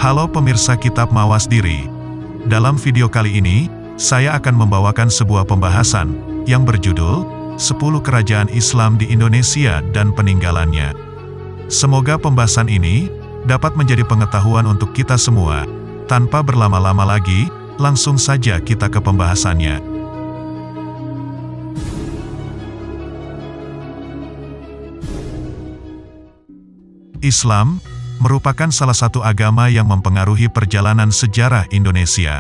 Halo pemirsa Kitab Mawas Diri. Dalam video kali ini, saya akan membawakan sebuah pembahasan yang berjudul 10 Kerajaan Islam di Indonesia dan Peninggalannya. Semoga pembahasan ini dapat menjadi pengetahuan untuk kita semua. Tanpa berlama-lama lagi, langsung saja kita ke pembahasannya. Islam merupakan salah satu agama yang mempengaruhi perjalanan sejarah Indonesia.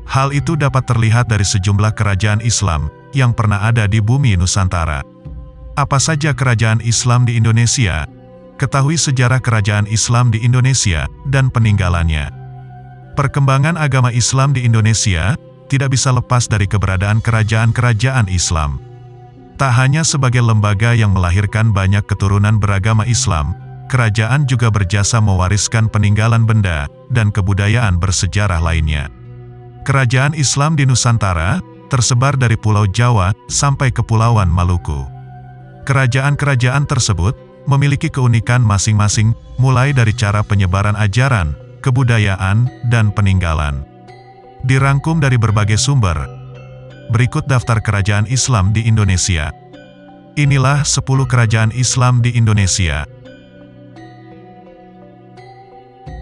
Hal itu dapat terlihat dari sejumlah kerajaan Islam yang pernah ada di bumi Nusantara. Apa saja kerajaan Islam di Indonesia? Ketahui sejarah kerajaan Islam di Indonesia dan peninggalannya. Perkembangan agama Islam di Indonesia tidak bisa lepas dari keberadaan kerajaan-kerajaan Islam. Tak hanya sebagai lembaga yang melahirkan banyak keturunan beragama Islam, kerajaan juga berjasa mewariskan peninggalan benda dan kebudayaan bersejarah lainnya. Kerajaan Islam di Nusantara tersebar dari Pulau Jawa sampai Kepulauan Maluku. Kerajaan-kerajaan tersebut memiliki keunikan masing-masing, mulai dari cara penyebaran ajaran, kebudayaan, dan peninggalan. Dirangkum dari berbagai sumber. Berikut daftar kerajaan Islam di Indonesia. Inilah 10 kerajaan Islam di Indonesia.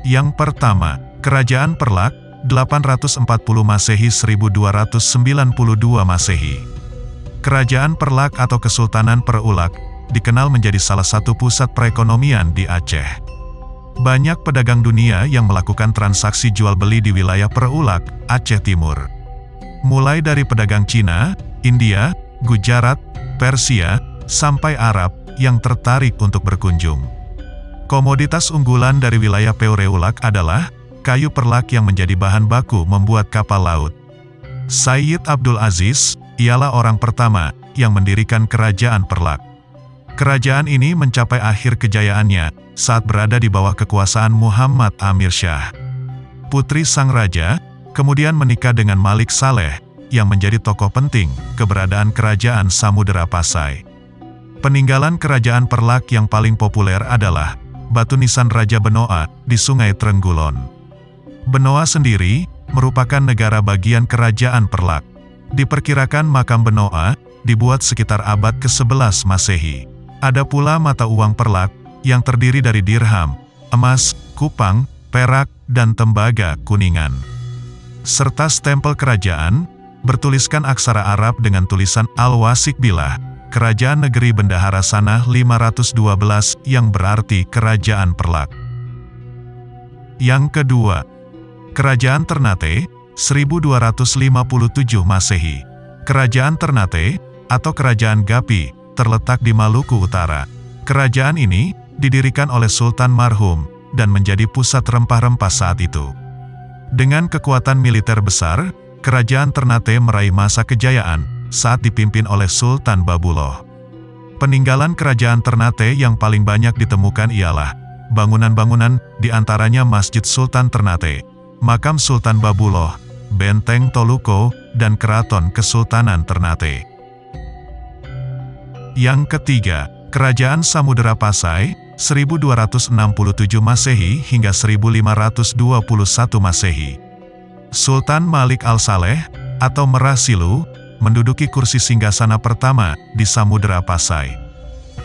Yang pertama, Kerajaan Perlak, 840 Masehi 1292 Masehi. Kerajaan Perlak atau Kesultanan Perulak dikenal menjadi salah satu pusat perekonomian di Aceh. Banyak pedagang dunia yang melakukan transaksi jual beli di wilayah Perulak, Aceh Timur. Mulai dari pedagang Cina, India, Gujarat, Persia, sampai Arab yang tertarik untuk berkunjung. Komoditas unggulan dari wilayah Perulak adalah kayu perlak yang menjadi bahan baku membuat kapal laut. Sayyid Abdul Aziz ialah orang pertama yang mendirikan kerajaan Perlak. Kerajaan ini mencapai akhir kejayaannya saat berada di bawah kekuasaan Muhammad Amir Shah. Putri sang raja kemudian menikah dengan Malik Saleh yang menjadi tokoh penting keberadaan kerajaan Samudera Pasai. Peninggalan kerajaan Perlak yang paling populer adalah batu nisan Raja Benoa di Sungai Trenggulon. Benoa sendiri merupakan negara bagian kerajaan Perlak. Diperkirakan makam Benoa dibuat sekitar abad ke-11 Masehi. Ada pula mata uang Perlak yang terdiri dari dirham, emas, kupang, perak, dan tembaga kuningan. Serta stempel kerajaan bertuliskan aksara Arab dengan tulisan Al-Wasik Billah, Kerajaan Negeri Bendahara Sanah 512 yang berarti Kerajaan Perlak. Yang kedua, Kerajaan Ternate, 1257 Masehi. Kerajaan Ternate, atau Kerajaan Gapi, terletak di Maluku Utara. Kerajaan ini didirikan oleh Sultan marhum dan menjadi pusat rempah-rempah saat itu. Dengan kekuatan militer besar, Kerajaan Ternate meraih masa kejayaan saat dipimpin oleh Sultan Babuloh. Peninggalan Kerajaan Ternate yang paling banyak ditemukan ialah bangunan-bangunan, di antaranya Masjid Sultan Ternate, Makam Sultan Babuloh, Benteng Toluko, dan Keraton Kesultanan Ternate. Yang ketiga, Kerajaan Samudera Pasai, 1267 Masehi hingga 1521 Masehi. Sultan Malik Al-Saleh, atau Merah Silu, menduduki kursi singgasana pertama di Samudera Pasai.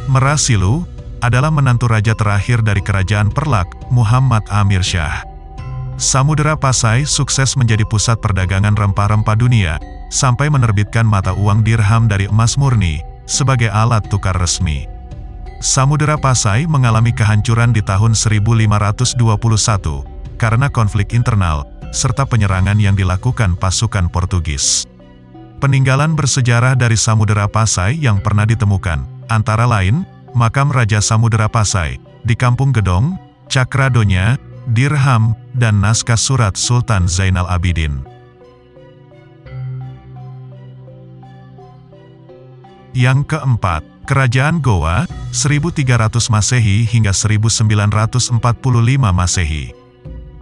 Merah Silu adalah menantu raja terakhir dari Kerajaan Perlak, Muhammad Amir Shah. Samudera Pasai sukses menjadi pusat perdagangan rempah-rempah dunia, sampai menerbitkan mata uang dirham dari emas murni sebagai alat tukar resmi. Samudera Pasai mengalami kehancuran di tahun 1521 karena konflik internal serta penyerangan yang dilakukan pasukan Portugis. Peninggalan bersejarah dari Samudera Pasai yang pernah ditemukan, antara lain, makam Raja Samudera Pasai, di Kampung Gedong, Cakradonya, dirham, dan naskah surat Sultan Zainal Abidin. Yang keempat, Kerajaan Goa, 1300 Masehi hingga 1945 Masehi.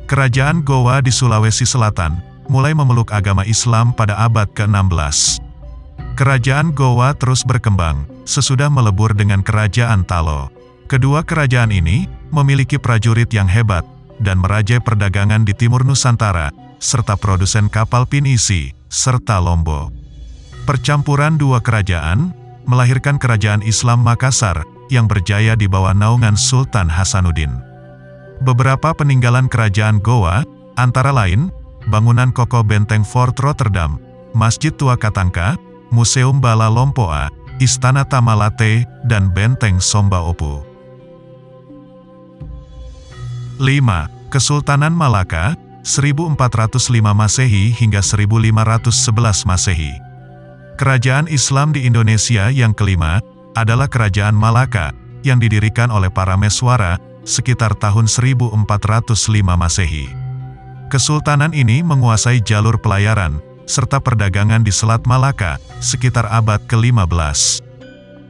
Kerajaan Goa di Sulawesi Selatan mulai memeluk agama Islam pada abad ke-16. Kerajaan Goa terus berkembang, sesudah melebur dengan Kerajaan Talo. Kedua kerajaan ini memiliki prajurit yang hebat, dan merajai perdagangan di timur Nusantara, serta produsen kapal pinisi, serta Lombok. Percampuran dua kerajaan melahirkan Kerajaan Islam Makassar yang berjaya di bawah naungan Sultan Hasanuddin. Beberapa peninggalan kerajaan Gowa, antara lain, bangunan kokoh benteng Fort Rotterdam, Masjid Tua Katangka, Museum Bala Lompoa, Istana Tamalate, dan Benteng Somba Opu. 5. Kesultanan Malaka, 1405 Masehi hingga 1511 Masehi. Kerajaan Islam di Indonesia yang kelima adalah Kerajaan Malaka, yang didirikan oleh para Meswara sekitar tahun 1405 Masehi. Kesultanan ini menguasai jalur pelayaran serta perdagangan di Selat Malaka sekitar abad ke-15.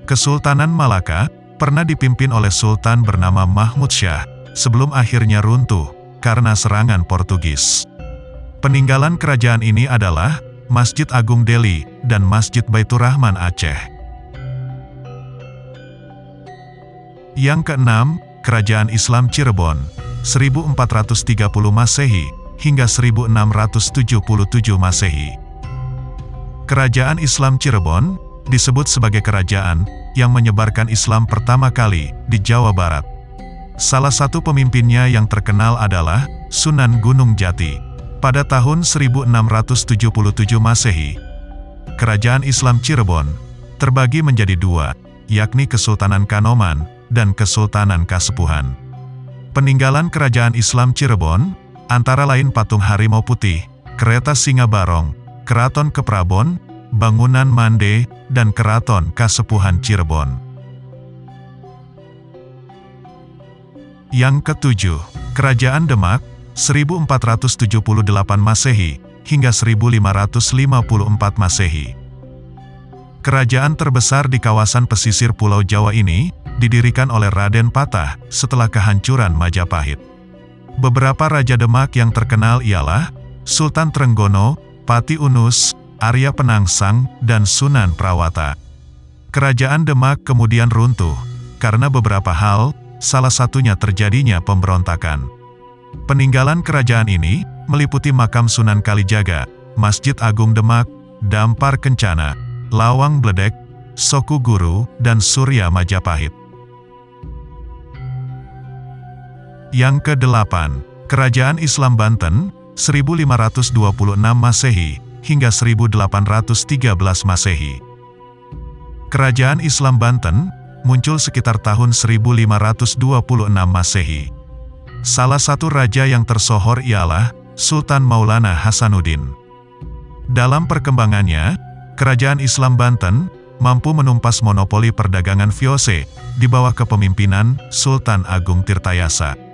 Kesultanan Malaka pernah dipimpin oleh Sultan bernama Mahmud Syah sebelum akhirnya runtuh karena serangan Portugis. Peninggalan kerajaan ini adalah Masjid Agung Delhi dan Masjid Baitur Rahman Aceh. Yang keenam, Kerajaan Islam Cirebon, 1430 Masehi hingga 1677 Masehi. Kerajaan Islam Cirebon disebut sebagai kerajaan yang menyebarkan Islam pertama kali di Jawa Barat. Salah satu pemimpinnya yang terkenal adalah Sunan Gunung Jati. Pada tahun 1677 Masehi, Kerajaan Islam Cirebon terbagi menjadi dua, yakni Kesultanan Kanoman dan Kesultanan Kasepuhan. Peninggalan Kerajaan Islam Cirebon antara lain patung harimau putih, kereta singa barong, keraton Keprabon, bangunan Mande, dan keraton Kasepuhan Cirebon. Yang ketujuh, Kerajaan Demak, 1478 Masehi hingga 1554 Masehi. Kerajaan terbesar di kawasan pesisir Pulau Jawa ini didirikan oleh Raden Patah setelah kehancuran Majapahit. Beberapa raja Demak yang terkenal ialah Sultan Trenggono, Pati Unus, Arya Penangsang, dan Sunan Prawata. Kerajaan Demak kemudian runtuh karena beberapa hal, salah satunya terjadinya pemberontakan. Peninggalan kerajaan ini meliputi makam Sunan Kalijaga, Masjid Agung Demak, Dampar Kencana, Lawang Bledek, Soku Guru, dan Surya Majapahit. Yang kedelapan, Kerajaan Islam Banten, 1526 Masehi hingga 1813 Masehi. Kerajaan Islam Banten muncul sekitar tahun 1526 Masehi. Salah satu raja yang tersohor ialah Sultan Maulana Hasanuddin. Dalam perkembangannya, Kerajaan Islam Banten mampu menumpas monopoli perdagangan VOC di bawah kepemimpinan Sultan Agung Tirtayasa.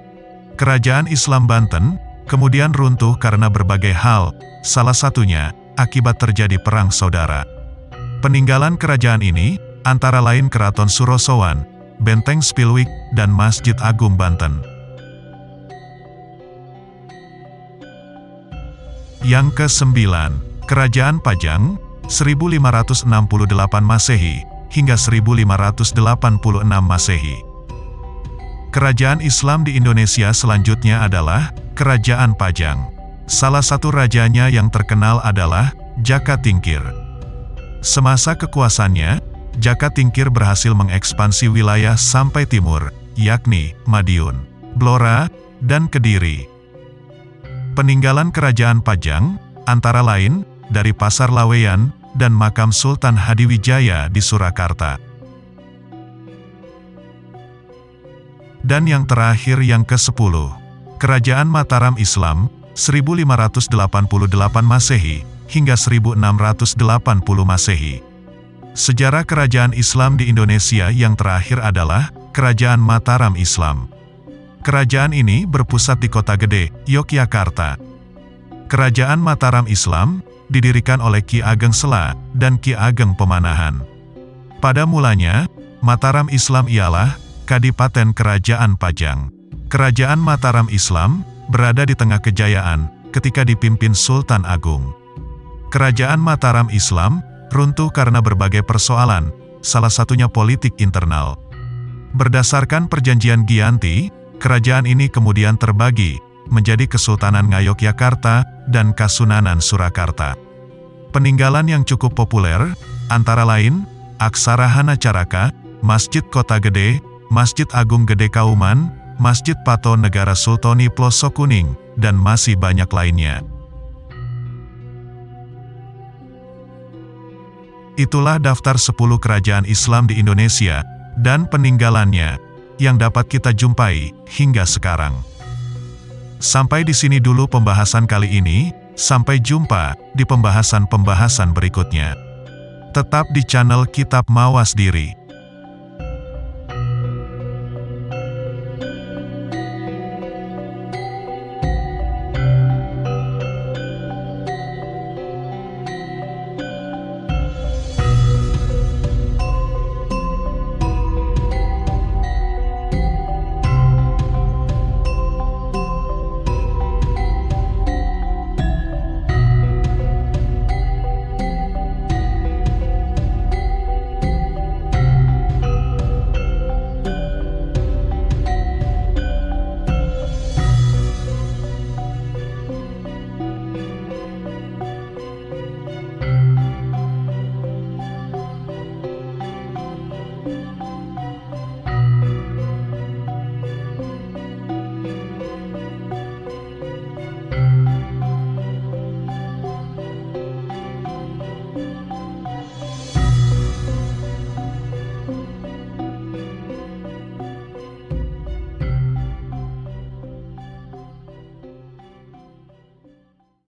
Kerajaan Islam Banten kemudian runtuh karena berbagai hal, salah satunya akibat terjadi perang saudara. Peninggalan kerajaan ini antara lain Keraton Surosowan, Benteng Spilwik, dan Masjid Agung Banten. Yang kesembilan, Kerajaan Pajang, 1568 Masehi hingga 1586 Masehi. Kerajaan Islam di Indonesia selanjutnya adalah Kerajaan Pajang. Salah satu rajanya yang terkenal adalah Jaka Tingkir. Semasa kekuasaannya, Jaka Tingkir berhasil mengekspansi wilayah sampai timur, yakni Madiun, Blora, dan Kediri. Peninggalan Kerajaan Pajang, antara lain, dari Pasar Laweyan, dan makam Sultan Hadiwijaya di Surakarta. Dan yang terakhir yang ke-10, Kerajaan Mataram Islam, 1588 Masehi, hingga 1680 Masehi. Sejarah kerajaan Islam di Indonesia yang terakhir adalah Kerajaan Mataram Islam. Kerajaan ini berpusat di Kota Gede, Yogyakarta. Kerajaan Mataram Islam didirikan oleh Ki Ageng Sela dan Ki Ageng Pemanahan. Pada mulanya, Mataram Islam ialah Kadipaten Kerajaan Pajang. Kerajaan Mataram Islam berada di tengah kejayaan ketika dipimpin Sultan Agung. Kerajaan Mataram Islam runtuh karena berbagai persoalan, salah satunya politik internal. Berdasarkan Perjanjian Giyanti, Kerajaan ini kemudian terbagi menjadi Kesultanan Ngayogyakarta dan Kasunanan Surakarta. Peninggalan yang cukup populer, antara lain, Aksara Hanacaraka, Masjid Kota Gede, Masjid Agung Gede Kauman, Masjid Pato Negara Sultoni Plosok Kuning, dan masih banyak lainnya. Itulah daftar 10 kerajaan Islam di Indonesia, dan peninggalannya, yang dapat kita jumpai hingga sekarang. Sampai di sini dulu pembahasan kali ini, sampai jumpa di pembahasan-pembahasan berikutnya. Tetap di channel Kitab Mawas Diri.